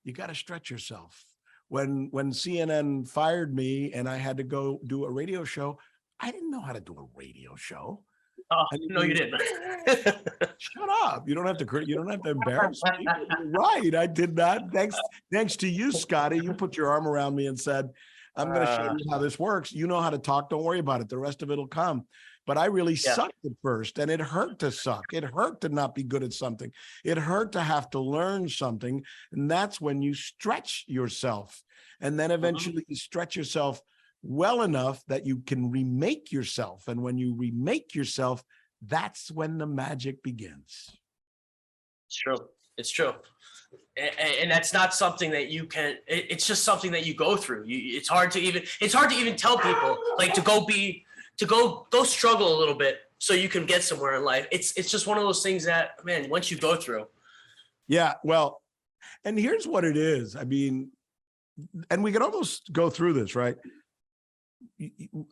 You got to stretch yourself. When CNN fired me and I had to go do a radio show, I didn't know how to do a radio show. Oh, no, you didn't. Shut up. You don't have to embarrass me. You're right. I did not. Thanks to you, Scotty. You put your arm around me and said, I'm going to show you how this works. You know how to talk. Don't worry about it. The rest of it will come. But I really sucked at first, and it hurt to suck. It hurt to not be good at something. It hurt to have to learn something. And that's when you stretch yourself. And then eventually you stretch yourself well enough that you can remake yourself. And when you remake yourself, that's when the magic begins. It's true. It's true. And that's not something that you can, it's just something that you go through. It's hard to even tell people, like, to go struggle a little bit so you can get somewhere in life. It's just one of those things that, man, once you go through. Yeah, well, and here's what it is. I mean, and we can almost go through this, right?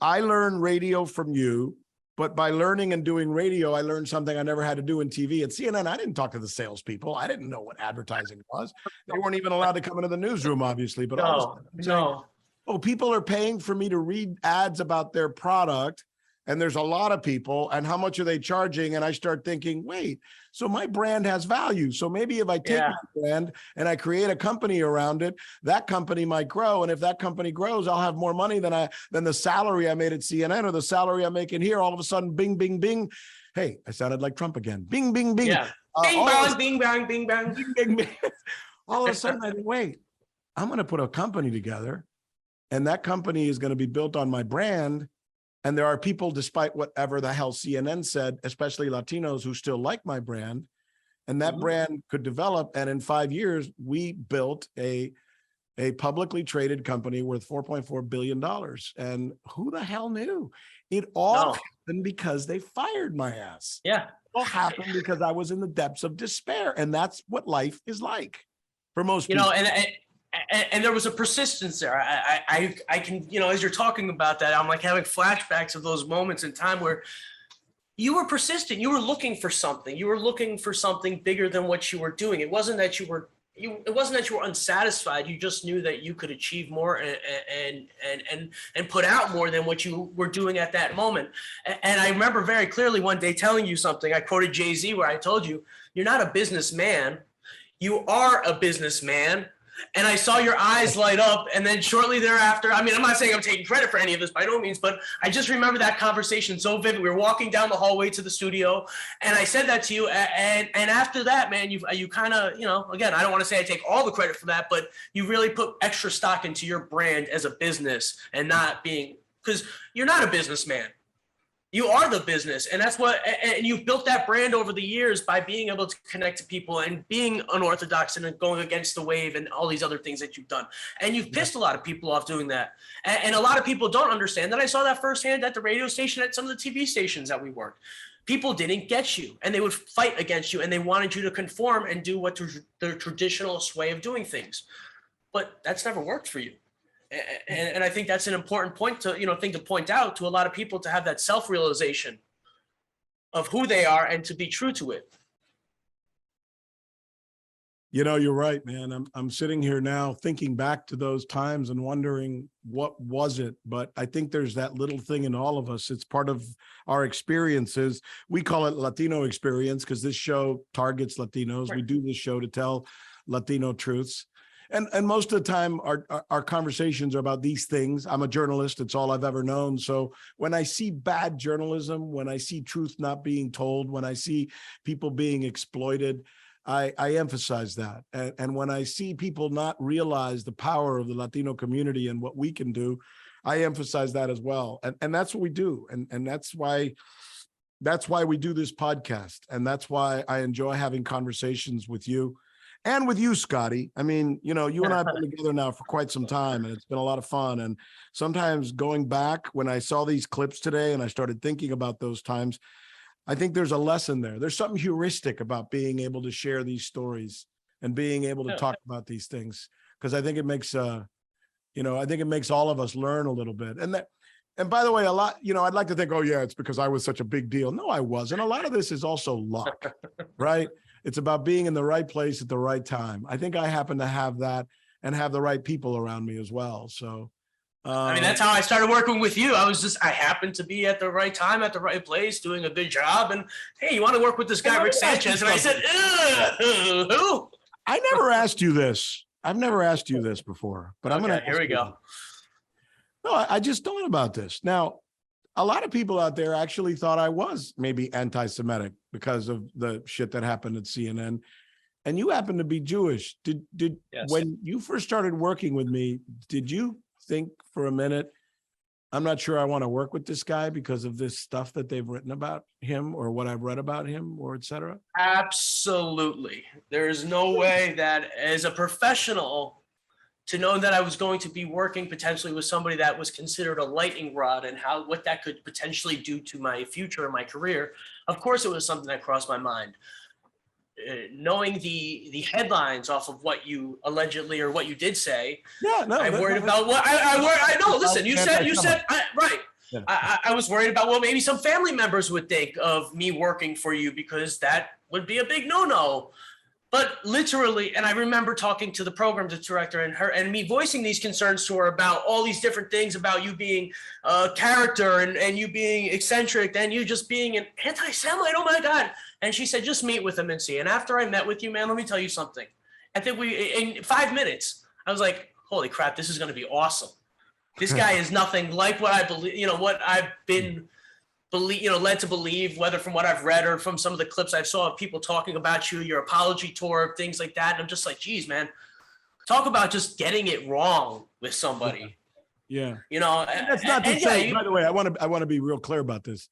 I learned radio from you, but by learning and doing radio, I learned something I never had to do in TV. At CNN, I didn't talk to the salespeople. I didn't know what advertising was. They weren't even allowed to come into the newsroom, obviously. But No. Oh, people are paying for me to read ads about their product, and there's a lot of people, and how much are they charging? And I start thinking, wait, so my brand has value. So maybe if I take my brand and I create a company around it, that company might grow. And if that company grows, I'll have more money than the salary I made at CNN or the salary I'm making here. All of a sudden, bing, bing, bing. Hey, I sounded like Trump again. Bing, bing, bing. Yeah. Bing, bang, bing, bang, bing, bang. Bing, bing, bing. All of a sudden, I think, wait, I'm going to put a company together, and that company is going to be built on my brand. And there are people, despite whatever the hell CNN said, especially Latinos, who still like my brand. And that brand could develop. And in 5 years, we built a publicly traded company worth $4.4 billion. And who the hell knew? It all happened because they fired my ass. Yeah. It all happened because I was in the depths of despair. And that's what life is like for most people. And there was a persistence there. I can, as you're talking about that, I'm like having flashbacks of those moments in time where you were persistent. You were looking for something. You were looking for something bigger than what you were doing. It wasn't that you were unsatisfied. You just knew that you could achieve more and put out more than what you were doing at that moment. And I remember very clearly one day telling you something. I quoted Jay-Z where I told you, you're not a businessman. You are a businessman. And I saw your eyes light up. And then shortly thereafter, I mean, I'm not saying I'm taking credit for any of this by no means, but I just remember that conversation so vivid. We were walking down the hallway to the studio, and I said that to you. And after that, man, you kind of, again, I don't want to say I take all the credit for that, but you really put extra stock into your brand as a business and not being, because you're not a businessman. You are the business, and you've built that brand over the years by being able to connect to people and being unorthodox and going against the wave and all these other things that you've done. And you've pissed a lot of people off doing that. And a lot of people don't understand that. I saw that firsthand at the radio station, at some of the TV stations that we worked. People didn't get you, and they would fight against you, and they wanted you to conform and do what the traditional way of doing things. But that's never worked for you. And I think that's an important point thing to point out to a lot of people, to have that self-realization of who they are and to be true to it. You're right, man. I'm sitting here now thinking back to those times and wondering what was it, but I think there's that little thing in all of us. It's part of our experiences. We call it Latino experience because this show targets Latinos. Right. We do this show to tell Latino truths. And most of the time, our conversations are about these things. I'm a journalist. It's all I've ever known. So when I see bad journalism, when I see truth not being told, when I see people being exploited, I emphasize that. And when I see people not realize the power of the Latino community and what we can do, I emphasize that as well. And that's what we do. And that's why we do this podcast. And that's why I enjoy having conversations with you. And with you, Scotty. I mean, you and I have been together now for quite some time, and it's been a lot of fun. And sometimes going back, when I saw these clips today and I started thinking about those times, I think there's a lesson there. There's something heuristic about being able to share these stories and being able to talk about these things. because I think it makes, I think it makes all of us learn a little bit. And by the way, a lot, I'd like to think, oh yeah, it's because I was such a big deal. No, I wasn't. A lot of this is also luck, right? It's about being in the right place at the right time. I think I happen to have that and have the right people around me as well. So, I mean, that's how I started working with you. I happened to be at the right time, at the right place, doing a good job. And hey, you want to work with this guy, Rick Sanchez? And I said, who? I never asked you this. I've never asked you this before, but I'm going to. Here we go. No, I just thought about this. Now, a lot of people out there actually thought I was maybe anti-Semitic because of the shit that happened at CNN. And you happen to be Jewish. Did Yes. When you first started working with me, did you think for a minute, I'm not sure I want to work with this guy because of this stuff that they've written about him or what I've read about him or et cetera? Absolutely. There's no way that as a professional to know that I was going to be working potentially with somebody that was considered a lightning rod and what that could potentially do to my future and my career. Of course, it was something that crossed my mind. Knowing the headlines off of what you allegedly or what you did say, I'm worried about what I know. Listen, you said right. Yeah. I was worried about what maybe some family members would think of me working for you because that would be a big no-no. But literally, and I remember talking to the program director and me voicing these concerns to her about all these different things about you being a character and you being eccentric and you just being an anti-Semite. Oh my God. And she said, just meet with him and see. And after I met with you, man, let me tell you something. I think in 5 minutes, I was like, holy crap, this is going to be awesome. This guy is nothing like what I believe, what I've been led to believe, whether from what I've read or from some of the clips I saw of people talking about you, your apology tour, things like that. And I'm just like, geez, man, talk about just getting it wrong with somebody. Yeah. That's not to say, by the way, I want to be real clear about this.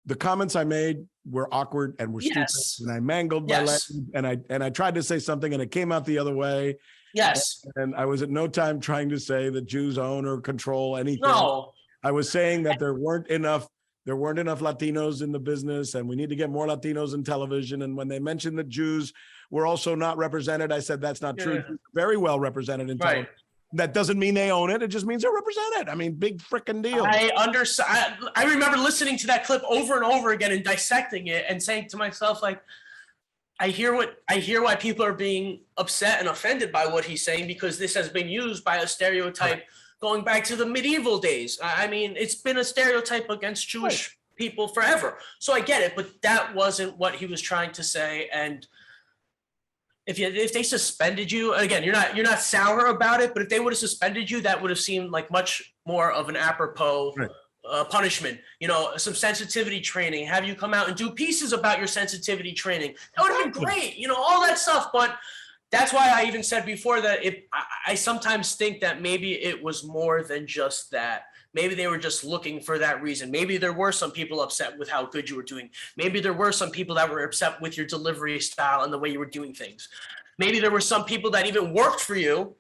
The comments I made were awkward and were stupid, and I mangled my language, and I tried to say something and it came out the other way. Yes. And I was at no time trying to say that Jews own or control anything. No. I was saying that there weren't enough Latinos in the business and we need to get more Latinos in television. And when they mentioned that Jews were also not represented, I said, that's not true. Very well represented in television. That doesn't mean they own it. It just means they're represented. I mean, big freaking deal. I remember listening to that clip over and over again and dissecting it and saying to myself, like, I hear why people are being upset and offended by what he's saying, because this has been used by a stereotype going back to the medieval days. I mean, it's been a stereotype against Jewish people forever. So I get it, but that wasn't what he was trying to say. And if they suspended you, again, you're not sour about it, but if they would have suspended you, that would have seemed like much more of an apropos punishment. Some sensitivity training, have you come out and do pieces about your sensitivity training. That would have been great, all that stuff. But that's why I even said before that I sometimes think that maybe it was more than just that. Maybe they were just looking for that reason. Maybe there were some people upset with how good you were doing. Maybe there were some people that were upset with your delivery style and the way you were doing things. Maybe there were some people that even worked for you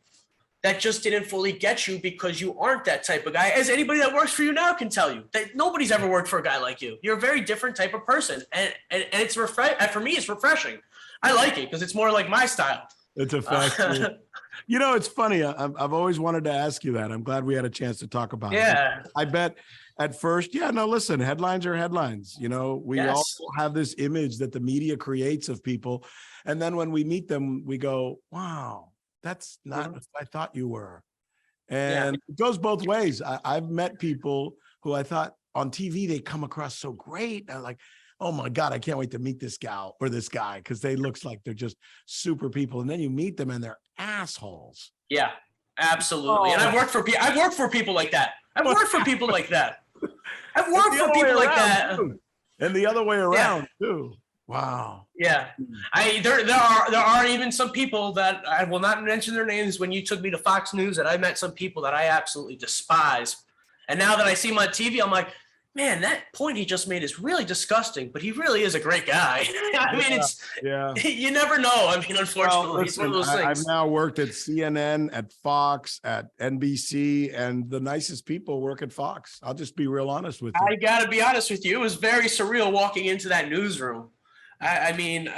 that just didn't fully get you because you aren't that type of guy. As anybody that works for you now can tell you, that nobody's ever worked for a guy like you. You're a very different type of person. And it's for me, it's refreshing. I like it because it's more like my style. It's a fact. It's funny. I've always wanted to ask you that. I'm glad we had a chance to talk about it. I bet at first, listen, headlines are headlines. We all have this image that the media creates of people. And then when we meet them, we go, wow, that's not what I thought you were. And it goes both ways. I've met people who I thought on TV, they come across so great. I'm like, oh my God, I can't wait to meet this gal or this guy, because they looks like they're just super people. And then you meet them and they're assholes. Yeah, absolutely. And I've worked for people like that. I've worked for people like that. I've worked for people like that. Too. And the other way around too. Wow. Yeah. There are even some people that I will not mention their names. When you took me to Fox News, that I met some people that I absolutely despise. And now that I see them on TV, I'm like, man, that point he just made is really disgusting, but he really is a great guy. I mean, you never know. I mean, unfortunately, it's one of those things. I've now worked at CNN, at Fox, at NBC, and the nicest people work at Fox. I'll just be real honest with you. I got to be honest with you. It was very surreal walking into that newsroom. I mean,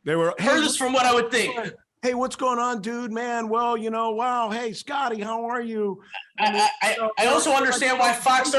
they were furthest from what I would think. hey, what's going on, dude, man? Well, wow. Hey, Scotty, how are you? I also understand why Fox.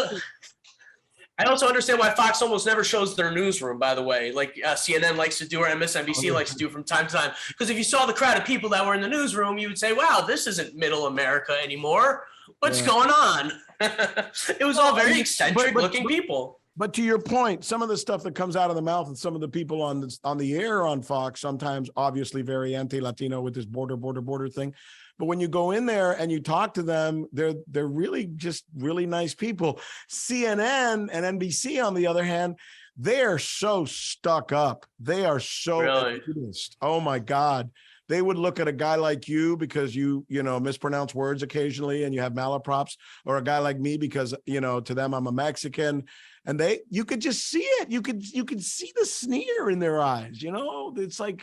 I also understand why Fox almost never shows their newsroom, by the way, like CNN likes to do or MSNBC likes to do from time to time. Because if you saw the crowd of people that were in the newsroom, you would say, wow, this isn't middle America anymore. What's going on? It was all very eccentric looking people. But to your point, some of the stuff that comes out of the mouth of some of the people on the air on Fox, sometimes obviously very anti-Latino with this border thing. But when you go in there and you talk to them, they're really just really nice people. CNN and NBC, on the other hand, they are so stuck up. They are so elitist. Oh my God. They would look at a guy like you because you mispronounce words occasionally and you have malaprops, or a guy like me because, to them, I'm a Mexican. And you could just see it. You could see the sneer in their eyes. It's like,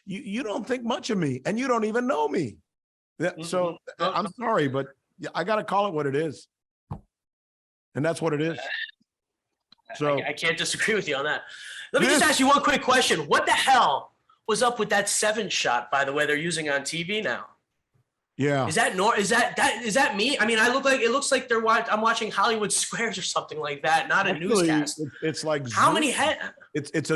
you don't think much of me and you don't even know me. So I'm sorry, but I got to call it what it is. And that's what it is. So I can't disagree with you on that. Let me just ask you one quick question. What the hell was up with that 7 shot, by the way, they're using on TV now? Yeah. Is that me? I mean, it looks like I'm watching Hollywood Squares or something like that, not a newscast. It's like how Zoom. many It's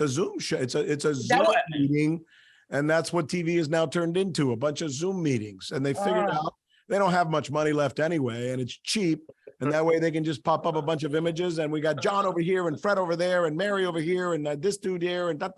a Zoom show. It's a Zoom meeting. And that's what TV is now turned into, a bunch of Zoom meetings. And they figured out they don't have much money left anyway, and it's cheap. And that way they can just pop up a bunch of images. And we got John over here and Fred over there and Mary over here and this dude here and da.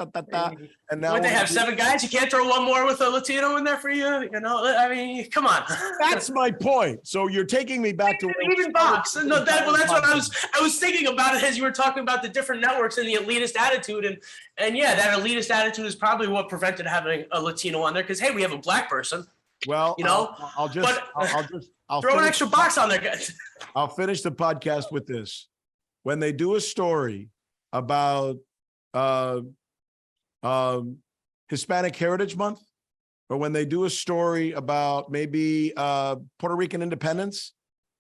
And now they have 7 guys. You can't throw one more with a Latino in there for you. I mean, come on. That's my point. So you're taking me back to even box. No, that's what I was thinking about it as you were talking about the different networks and the elitist attitude. And yeah, that elitist attitude is probably what prevented having a Latino on there. Because hey, we have a black person. Well, I'll throw an extra box on there, guys. I'll finish the podcast with this. When they do a story about Hispanic Heritage Month, or when they do a story about maybe Puerto Rican independence,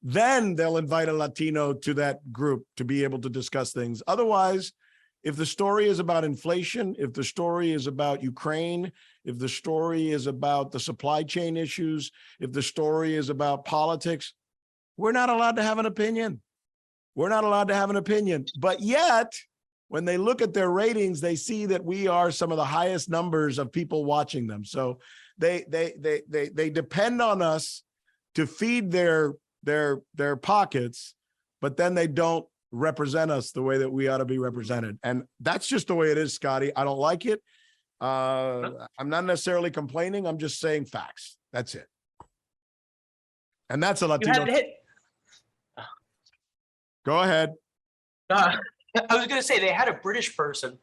then they'll invite a Latino to that group to be able to discuss things. Otherwise, if the story is about inflation, if the story is about Ukraine, if the story is about the supply chain issues, if the story is about politics, we're not allowed to have an opinion. We're not allowed to have an opinion. But yet, when they look at their ratings, they see that we are some of the highest numbers of people watching them. So they depend on us to feed their pockets, but then they don't represent us the way that we ought to be represented. And that's just the way it is, Scotty. I don't like it. I'm not necessarily complaining. I'm just saying facts. That's it. And that's a Latino. Go ahead. I was going to say they had a British person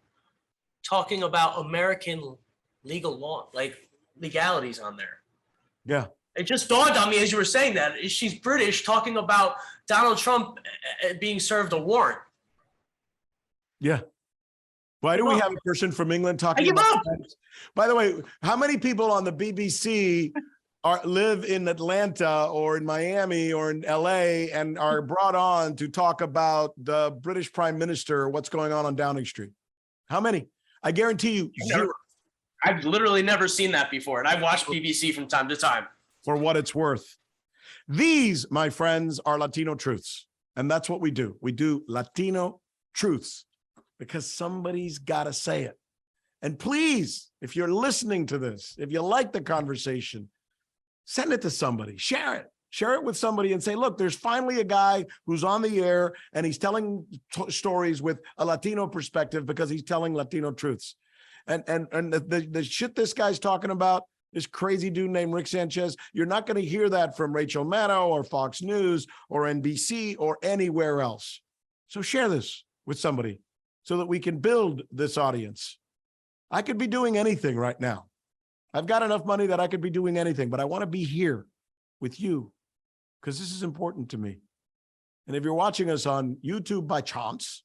talking about American legal law, like legalities on there. Yeah. It just dawned on me as you were saying that. She's British talking about Donald Trump being served a warrant. Yeah. Why do we have a person from England talking about that? By the way, how many people on the BBC live in Atlanta or in Miami or in LA and are brought on to talk about the British Prime Minister or what's going on Downing Street? How many? I guarantee you, 0. I've literally never seen that before. And I've watched BBC from time to time. For what it's worth. These, my friends, are Latino truths. And that's what we do. We do Latino truths because somebody's got to say it. And please, if you're listening to this, if you like the conversation, send it to somebody, share it. Share it with somebody and say, look, there's finally a guy who's on the air and he's telling stories with a Latino perspective because he's telling Latino truths. And the shit this guy's talking about, this crazy dude named Rick Sanchez, you're not going to hear that from Rachel Maddow or Fox News or NBC or anywhere else. So share this with somebody so that we can build this audience. I could be doing anything right now. I've got enough money that I could be doing anything, but I want to be here with you because this is important to me. And if you're watching us on YouTube by chance,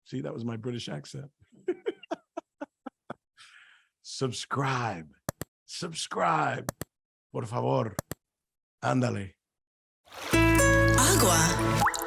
see, that was my British accent. Subscribe. Por favor. Ándale. Agua.